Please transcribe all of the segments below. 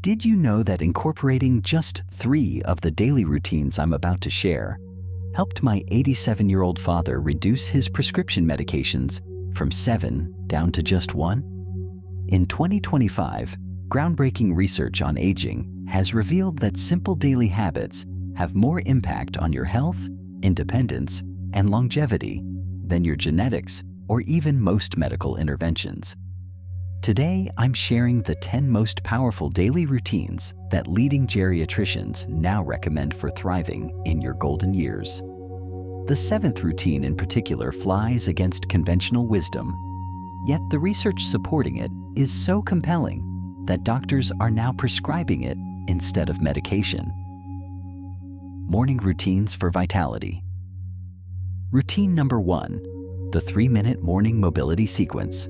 Did you know that incorporating just 3 of the daily routines I'm about to share helped my 87-year-old father reduce his prescription medications from 7 down to just 1? In 2025, groundbreaking research on aging has revealed that simple daily habits have more impact on your health, independence, and longevity than your genetics or even most medical interventions. Today, I'm sharing the 10 most powerful daily routines that leading geriatricians now recommend for thriving in your golden years. The 7th routine in particular flies against conventional wisdom, yet the research supporting it is so compelling that doctors are now prescribing it instead of medication. Morning routines for vitality. Routine number 1, the 3-minute morning mobility sequence.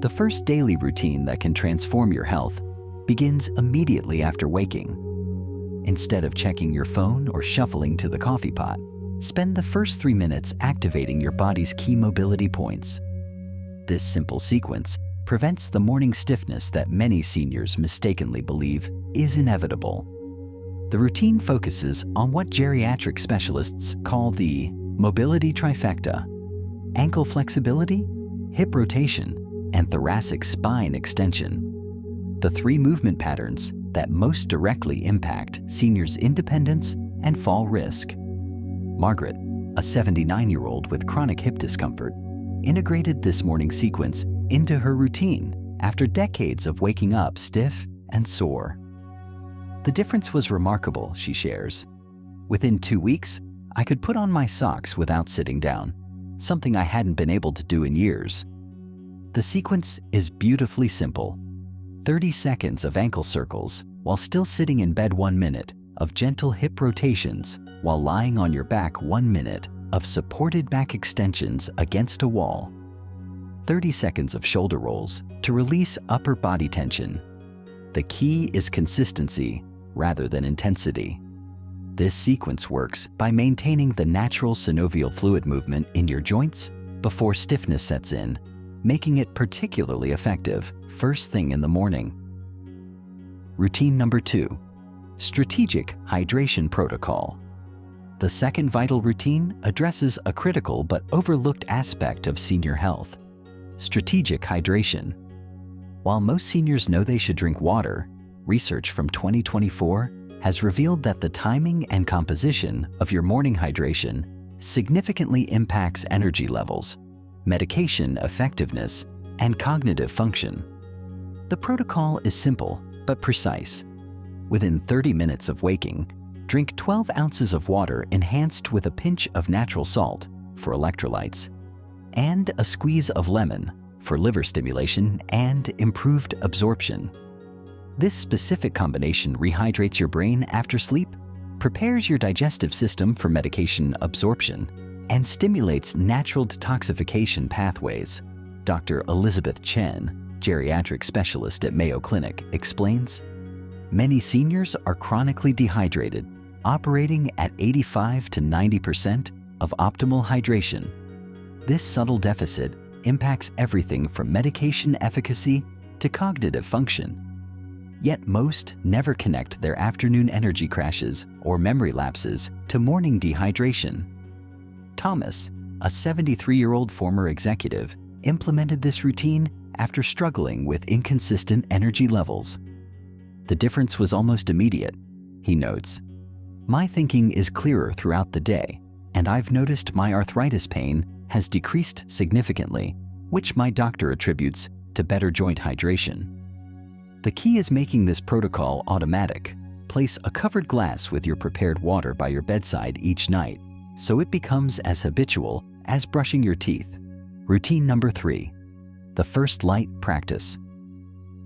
The first daily routine that can transform your health begins immediately after waking. Instead of checking your phone or shuffling to the coffee pot, spend the first 3 minutes activating your body's key mobility points. This simple sequence prevents the morning stiffness that many seniors mistakenly believe is inevitable. The routine focuses on what geriatric specialists call the mobility trifecta: ankle flexibility, hip rotation, and thoracic spine extension, the 3 movement patterns that most directly impact seniors' independence and fall risk. Margaret, a 79-year-old with chronic hip discomfort, integrated this morning sequence into her routine after decades of waking up stiff and sore. The difference was remarkable, she shares. Within 2 weeks, I could put on my socks without sitting down, something I hadn't been able to do in years. The sequence is beautifully simple. 30 seconds of ankle circles while still sitting in bed, 1 minute of gentle hip rotations while lying on your back, 1 minute of supported back extensions against a wall, 30 seconds of shoulder rolls to release upper body tension. The key is consistency rather than intensity. This sequence works by maintaining the natural synovial fluid movement in your joints before stiffness sets in, making it particularly effective first thing in the morning. Routine number 2, strategic hydration protocol. The second vital routine addresses a critical but overlooked aspect of senior health: strategic hydration. While most seniors know they should drink water, research from 2024 has revealed that the timing and composition of your morning hydration significantly impacts energy levels, medication effectiveness, and cognitive function. The protocol is simple but precise. Within 30 minutes of waking, drink 12 ounces of water enhanced with a pinch of natural salt for electrolytes and a squeeze of lemon for liver stimulation and improved absorption. This specific combination rehydrates your brain after sleep, prepares your digestive system for medication absorption, and stimulates natural detoxification pathways. Dr. Elizabeth Chen, geriatric specialist at Mayo Clinic, explains, many seniors are chronically dehydrated, operating at 85 to 90% of optimal hydration. This subtle deficit impacts everything from medication efficacy to cognitive function. Yet most never connect their afternoon energy crashes or memory lapses to morning dehydration. Thomas, a 73-year-old former executive, implemented this routine after struggling with inconsistent energy levels. The difference was almost immediate, he notes. My thinking is clearer throughout the day, and I've noticed my arthritis pain has decreased significantly, which my doctor attributes to better joint hydration. The key is making this protocol automatic. Place a covered glass with your prepared water by your bedside each night, so it becomes as habitual as brushing your teeth. Routine number 3, the first light practice.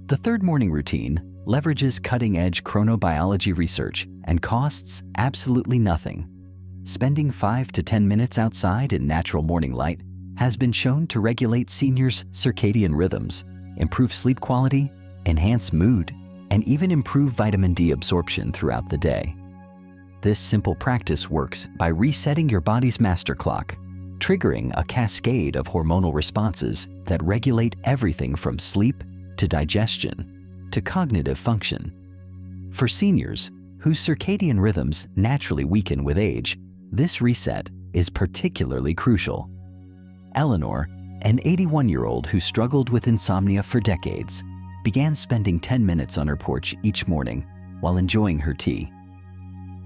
The third morning routine leverages cutting-edge chronobiology research and costs absolutely nothing. Spending 5 to 10 minutes outside in natural morning light has been shown to regulate seniors' circadian rhythms, improve sleep quality, enhance mood, and even improve vitamin D absorption throughout the day. This simple practice works by resetting your body's master clock, triggering a cascade of hormonal responses that regulate everything from sleep to digestion to cognitive function. For seniors whose circadian rhythms naturally weaken with age, this reset is particularly crucial. Eleanor, an 81-year-old who struggled with insomnia for decades, began spending 10 minutes on her porch each morning while enjoying her tea.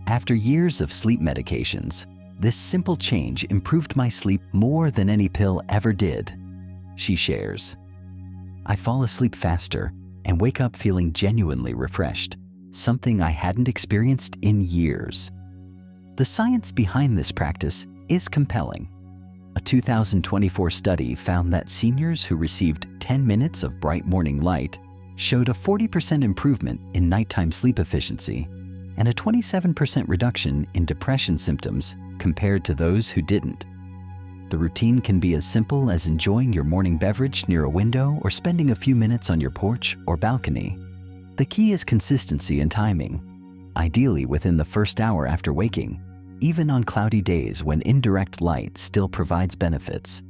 After years of sleep medications, this simple change improved my sleep more than any pill ever did, she shares. I fall asleep faster and wake up feeling genuinely refreshed, something I hadn't experienced in years. The science behind this practice is compelling. A 2024 study found that seniors who received 10 minutes of bright morning light showed a 40% improvement in nighttime sleep efficiency and a 27% reduction in depression symptoms compared to those who didn't. The routine can be as simple as enjoying your morning beverage near a window or spending a few minutes on your porch or balcony. The key is consistency and timing, ideally within the first hour after waking, even on cloudy days when indirect light still provides benefits.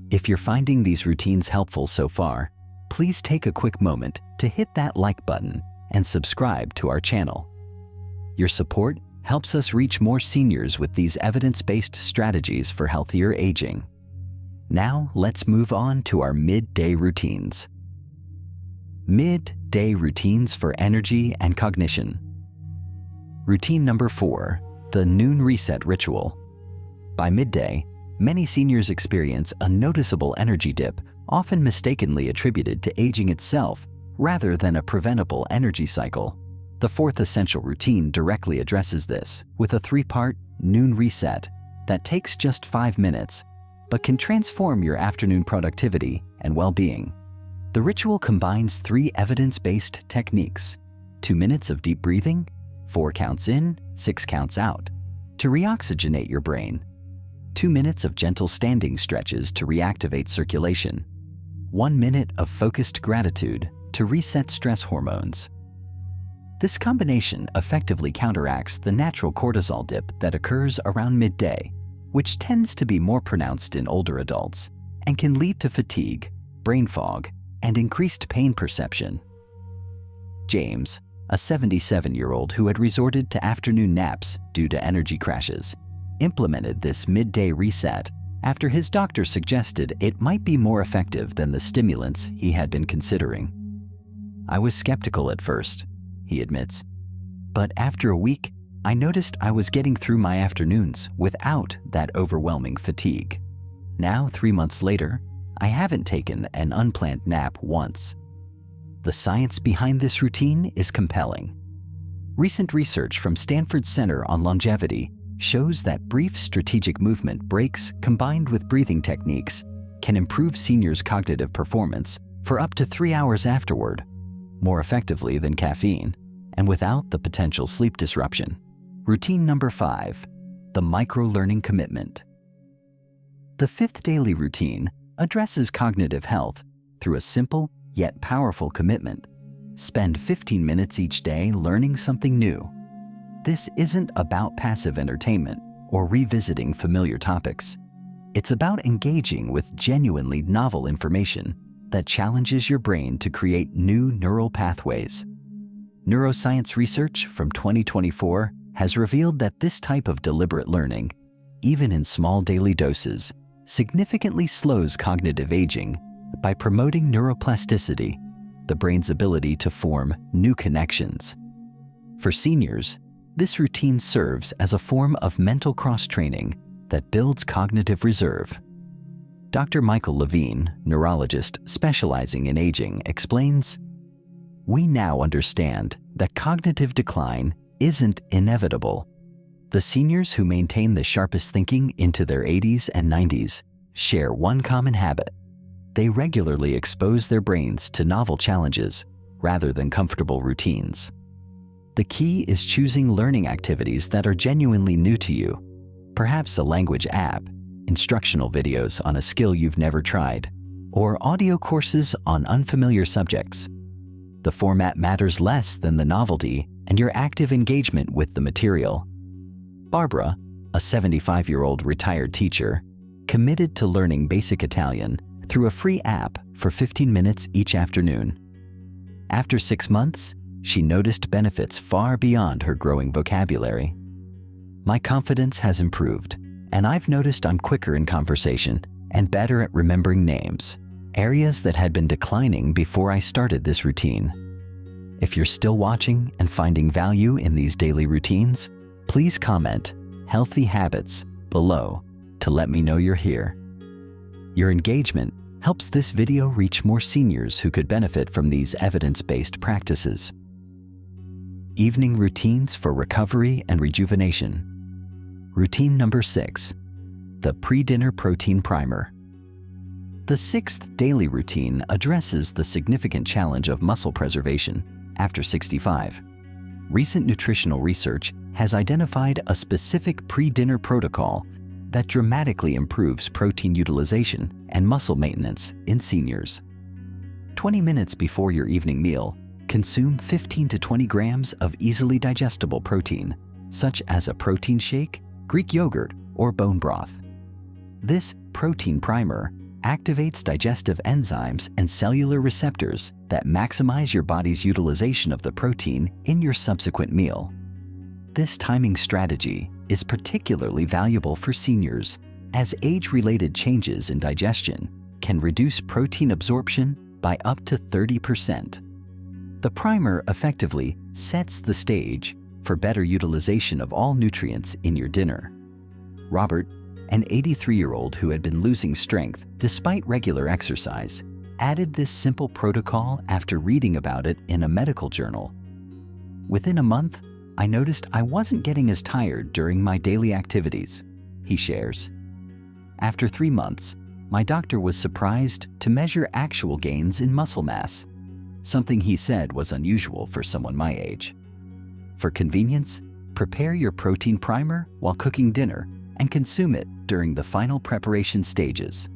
If you're finding these routines helpful so far, please take a quick moment to hit that like button and subscribe to our channel. Your support helps us reach more seniors with these evidence-based strategies for healthier aging. Now, let's move on to our midday routines. Midday routines for energy and cognition. Routine number 4, the noon reset ritual. By midday, many seniors experience a noticeable energy dip, often mistakenly attributed to aging itself rather than a preventable energy cycle. The fourth essential routine directly addresses this with a 3-part noon reset that takes just 5 minutes, but can transform your afternoon productivity and well-being. The ritual combines 3 evidence-based techniques: 2 minutes of deep breathing, 4 counts in, 6 counts out, to reoxygenate your brain, 2 minutes of gentle standing stretches to reactivate circulation, 1 minute of focused gratitude to reset stress hormones. This combination effectively counteracts the natural cortisol dip that occurs around midday, which tends to be more pronounced in older adults and can lead to fatigue, brain fog, and increased pain perception. James, a 77-year-old who had resorted to afternoon naps due to energy crashes, implemented this midday reset after his doctor suggested it might be more effective than the stimulants he had been considering. I was skeptical at first, he admits, but after a week, I noticed I was getting through my afternoons without that overwhelming fatigue. Now, 3 months later, I haven't taken an unplanned nap once. The science behind this routine is compelling. Recent research from Stanford's Center on Longevity shows that brief strategic movement breaks combined with breathing techniques can improve seniors' cognitive performance for up to 3 hours afterward, more effectively than caffeine, and without the potential sleep disruption. Routine number 5, the micro-learning commitment. The 5th daily routine addresses cognitive health through a simple yet powerful commitment. Spend 15 minutes each day learning something new. This isn't about passive entertainment or revisiting familiar topics. It's about engaging with genuinely novel information that challenges your brain to create new neural pathways. Neuroscience research from 2024 has revealed that this type of deliberate learning, even in small daily doses, significantly slows cognitive aging by promoting neuroplasticity, the brain's ability to form new connections. For seniors, this routine serves as a form of mental cross-training that builds cognitive reserve. Dr. Michael Levine, neurologist specializing in aging, explains, "We now understand that cognitive decline isn't inevitable. The seniors who maintain the sharpest thinking into their 80s and 90s share one common habit. They regularly expose their brains to novel challenges rather than comfortable routines. The key is choosing learning activities that are genuinely new to you, perhaps a language app, instructional videos on a skill you've never tried, or audio courses on unfamiliar subjects. The format matters less than the novelty and your active engagement with the material." Barbara, a 75-year-old retired teacher, committed to learning basic Italian through a free app for 15 minutes each afternoon. After 6 months, she noticed benefits far beyond her growing vocabulary. My confidence has improved, and I've noticed I'm quicker in conversation and better at remembering names, areas that had been declining before I started this routine. If you're still watching and finding value in these daily routines, please comment "healthy habits" below to let me know you're here. Your engagement helps this video reach more seniors who could benefit from these evidence-based practices. Evening routines for recovery and rejuvenation. Routine number 6, the pre-dinner protein primer. The 6th daily routine addresses the significant challenge of muscle preservation after 65. Recent nutritional research has identified a specific pre-dinner protocol that dramatically improves protein utilization and muscle maintenance in seniors. 20 minutes before your evening meal, consume 15 to 20 grams of easily digestible protein, such as a protein shake, Greek yogurt, or bone broth. This protein primer activates digestive enzymes and cellular receptors that maximize your body's utilization of the protein in your subsequent meal. This timing strategy is particularly valuable for seniors, as age-related changes in digestion can reduce protein absorption by up to 30%. The primer effectively sets the stage for better utilization of all nutrients in your dinner. Robert, an 83-year-old who had been losing strength despite regular exercise, added this simple protocol after reading about it in a medical journal. Within a month, I noticed I wasn't getting as tired during my daily activities, he shares. After 3 months, my doctor was surprised to measure actual gains in muscle mass, something he said was unusual for someone my age. For convenience, prepare your protein primer while cooking dinner and consume it during the final preparation stages.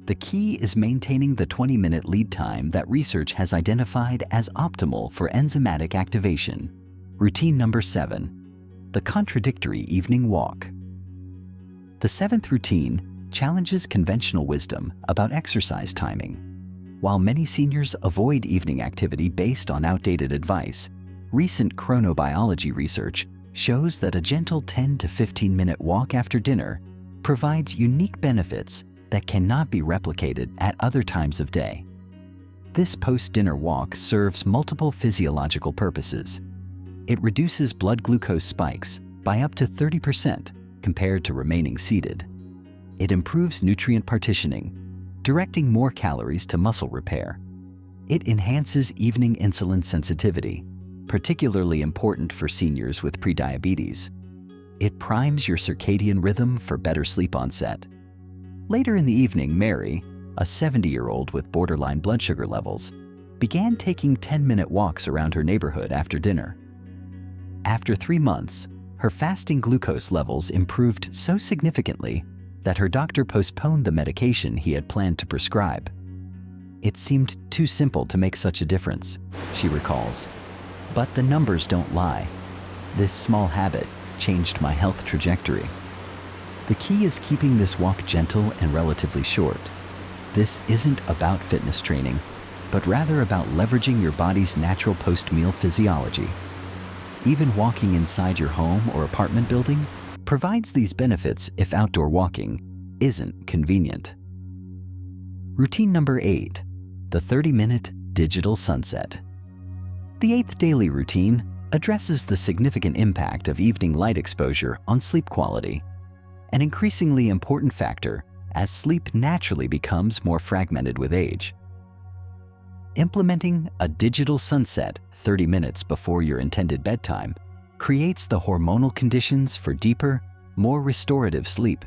The key is maintaining the 20-minute lead time that research has identified as optimal for enzymatic activation. Routine number 7, the contradictory evening walk. The 7th routine challenges conventional wisdom about exercise timing. While many seniors avoid evening activity based on outdated advice, recent chronobiology research shows that a gentle 10 to 15-minute walk after dinner provides unique benefits that cannot be replicated at other times of day. This post-dinner walk serves multiple physiological purposes. It reduces blood glucose spikes by up to 30% compared to remaining seated. It improves nutrient partitioning, directing more calories to muscle repair. It enhances evening insulin sensitivity, particularly important for seniors with prediabetes. It primes your circadian rhythm for better sleep onset. Later in the evening, Mary, a 70-year-old with borderline blood sugar levels, began taking 10-minute walks around her neighborhood after dinner. After 3 months, her fasting glucose levels improved so significantly that her doctor postponed the medication he had planned to prescribe. It seemed too simple to make such a difference, she recalls. But the numbers don't lie. This small habit changed my health trajectory. The key is keeping this walk gentle and relatively short. This isn't about fitness training, but rather about leveraging your body's natural post-meal physiology. Even walking inside your home or apartment building provides these benefits if outdoor walking isn't convenient. Routine number 8, the 30-minute digital sunset. The 8th daily routine addresses the significant impact of evening light exposure on sleep quality, an increasingly important factor as sleep naturally becomes more fragmented with age. Implementing a digital sunset 30 minutes before your intended bedtime creates the hormonal conditions for deeper, more restorative sleep.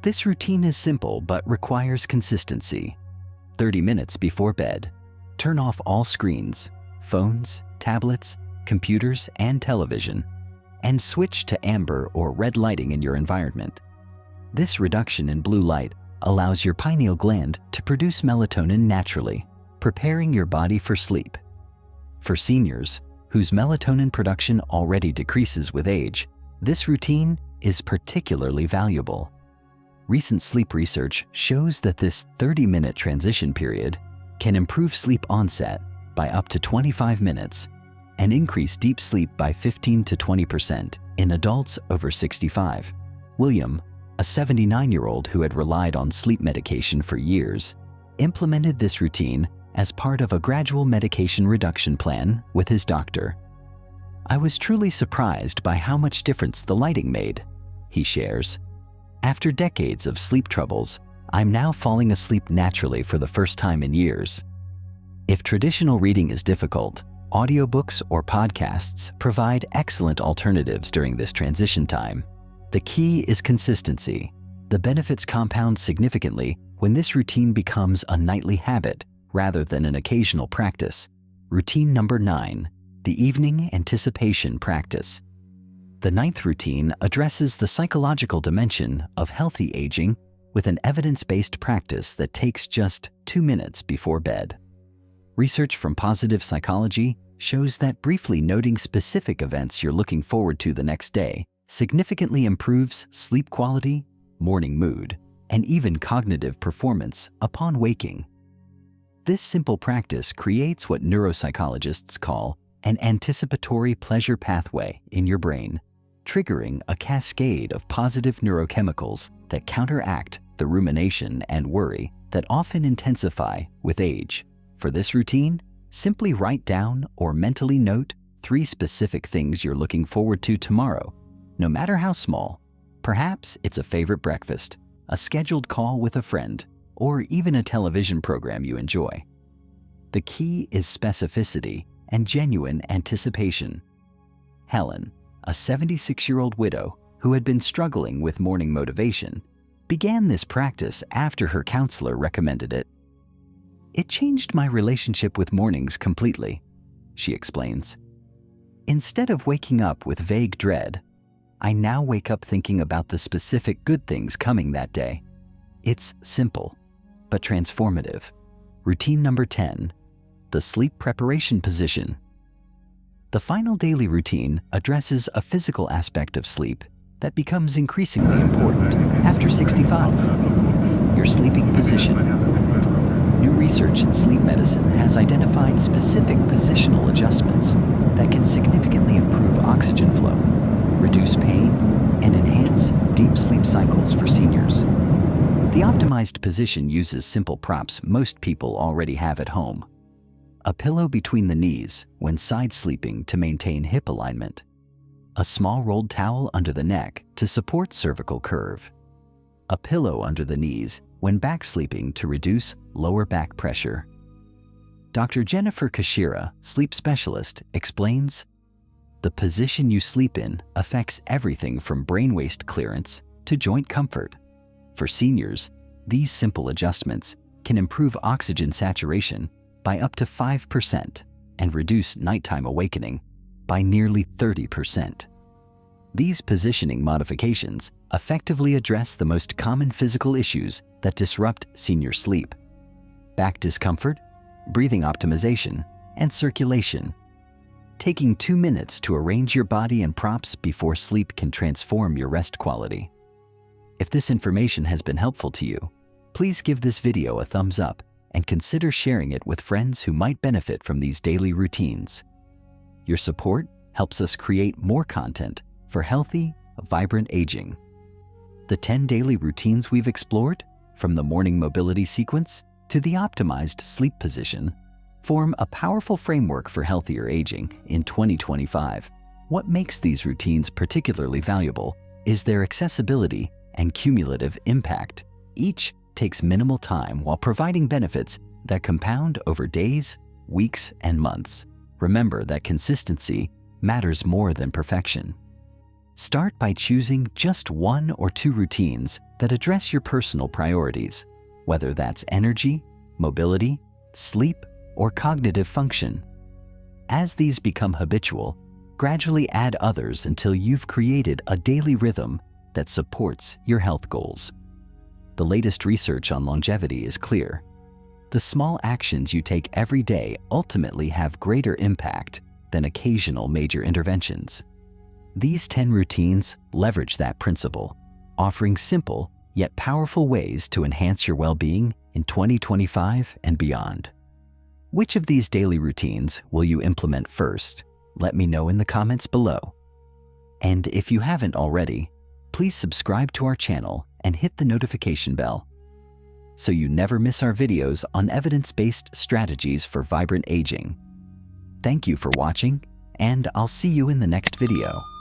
This routine is simple but requires consistency. 30 minutes before bed, turn off all screens, phones, tablets, computers, and television, and switch to amber or red lighting in your environment. This reduction in blue light allows your pineal gland to produce melatonin naturally, preparing your body for sleep. For seniors, whose melatonin production already decreases with age, this routine is particularly valuable. Recent sleep research shows that this 30-minute transition period can improve sleep onset by up to 25 minutes and increase deep sleep by 15 to 20% in adults over 65. William, a 79-year-old who had relied on sleep medication for years, implemented this routine as part of a gradual medication reduction plan with his doctor. "I was truly surprised by how much difference the lighting made," he shares. "After decades of sleep troubles, I'm now falling asleep naturally for the first time in years." If traditional reading is difficult, audiobooks or podcasts provide excellent alternatives during this transition time. The key is consistency. The benefits compound significantly when this routine becomes a nightly habit rather than an occasional practice. Routine number 9, the evening anticipation practice. The 9th routine addresses the psychological dimension of healthy aging with an evidence-based practice that takes just 2 minutes before bed. Research from positive psychology shows that briefly noting specific events you're looking forward to the next day significantly improves sleep quality, morning mood, and even cognitive performance upon waking. This simple practice creates what neuropsychologists call an anticipatory pleasure pathway in your brain, triggering a cascade of positive neurochemicals that counteract the rumination and worry that often intensify with age. For this routine, simply write down or mentally note 3 specific things you're looking forward to tomorrow, no matter how small. Perhaps it's a favorite breakfast, a scheduled call with a friend, or even a television program you enjoy. The key is specificity and genuine anticipation. Helen, a 76-year-old widow who had been struggling with morning motivation, began this practice after her counselor recommended it. "It changed my relationship with mornings completely," she explains. "Instead of waking up with vague dread, I now wake up thinking about the specific good things coming that day. It's simple, but transformative." Routine number 10, the sleep preparation position. The final daily routine addresses a physical aspect of sleep that becomes increasingly important after 65. Your sleeping position. New research in sleep medicine has identified specific positional adjustments that can significantly improve oxygen flow, reduce pain, and enhance deep sleep cycles for seniors. The optimized position uses simple props most people already have at home. A pillow between the knees when side sleeping to maintain hip alignment. A small rolled towel under the neck to support cervical curve. A pillow under the knees when back sleeping to reduce lower back pressure. Dr. Jennifer Kashira, sleep specialist, explains, "The position you sleep in affects everything from brain waste clearance to joint comfort. For seniors, these simple adjustments can improve oxygen saturation by up to 5% and reduce nighttime awakening by nearly 30%. These positioning modifications effectively address the most common physical issues that disrupt senior sleep: back discomfort, breathing optimization, and circulation. Taking 2 minutes to arrange your body and props before sleep can transform your rest quality." If this information has been helpful to you, please give this video a thumbs up and consider sharing it with friends who might benefit from these daily routines. Your support helps us create more content for healthy, vibrant aging. The 10 daily routines we've explored, from the morning mobility sequence to the optimized sleep position, form a powerful framework for healthier aging in 2025. What makes these routines particularly valuable is their accessibility and cumulative impact. Each takes minimal time while providing benefits that compound over days, weeks, and months. Remember that consistency matters more than perfection. Start by choosing just 1 or 2 routines that address your personal priorities, whether that's energy, mobility, sleep, or cognitive function. As these become habitual, gradually add others until you've created a daily rhythm that supports your health goals. The latest research on longevity is clear. The small actions you take every day ultimately have greater impact than occasional major interventions. These 10 routines leverage that principle, offering simple yet powerful ways to enhance your well-being in 2025 and beyond. Which of these daily routines will you implement first? Let me know in the comments below. And if you haven't already, please subscribe to our channel and hit the notification bell so you never miss our videos on evidence-based strategies for vibrant aging. Thank you for watching, and I'll see you in the next video.